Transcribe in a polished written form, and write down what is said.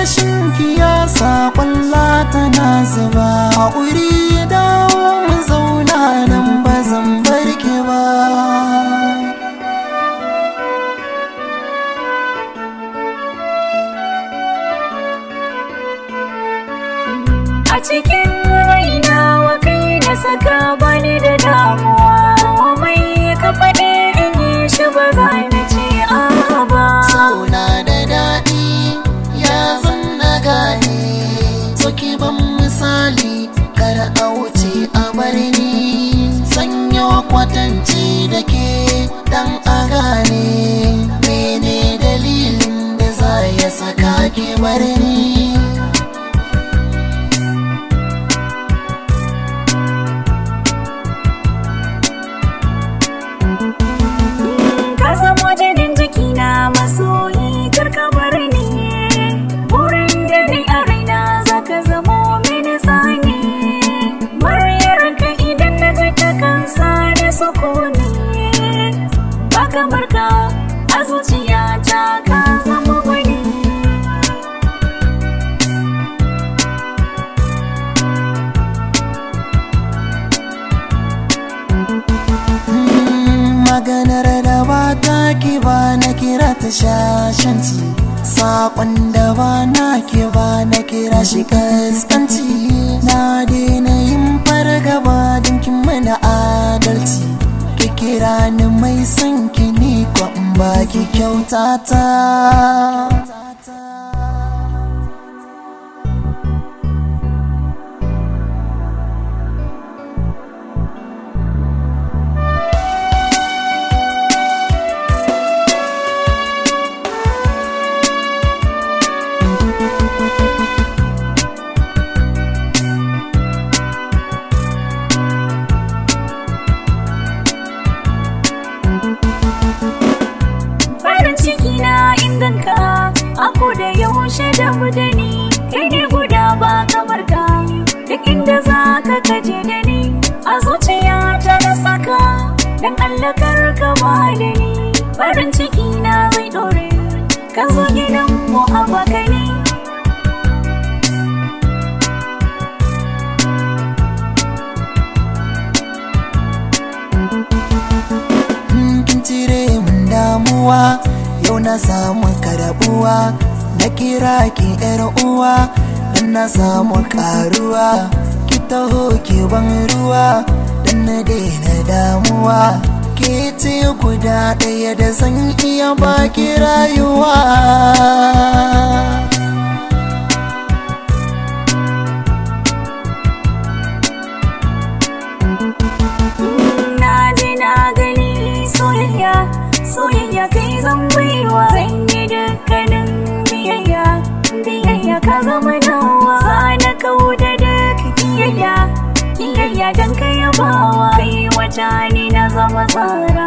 rashin kiyasa kwalla tana zuba. Haƙuri dawo mu zauna nan ba zan barke ba. A cikin raina wa kai na saka bani da damuwa, komai ka faɗi in yi shi ba za na ce a'a ba. Sauna da daɗi ya zan na gane, so ki ban misali kar a wuce a bar ni. Sanyo kwatance da ke dan a gane, mene dalilin da za ya saka ki bar ni. Masoyi karka bar ni, burin da ni a raina zaka zamo mini tsani. Muryarka idan na ji ta kansa da sukuni, ba kamar ka a zuciyata ka zama gwani. Maganar da ba ta ki ba na kira ta shashanci, saƙon da ba na ki ba na kira shi kaskanci. Na daina yin fargaba don kin mana adalci, ki kira ni mai son ki ni ko in ba ki kyautata. Farin ciki na inganka ako da yaushe da ni, kai ne guda ba kamar ka, duk inda za ka kaje da ni. A zuciya ta na saka dan Allah kar ka ba da ni. Farin ciki na zai dore, ka zo gidan mu a bakani. Damuwa yau na samu karabuwa, na kira ki yar uwa dan na samu karuwa. Ki taho ki ban ruwa dan na daina damuwa, ke ce guda ɗaya da zan iya baki rayuwa. Soyayya kai zan baiwa, zan yi dukkanin biyayya. Biyayya ka zama nawa, na kauda duk kiyayya. Kiyayya dan ka yabawa, kai wata ni na zama tsara.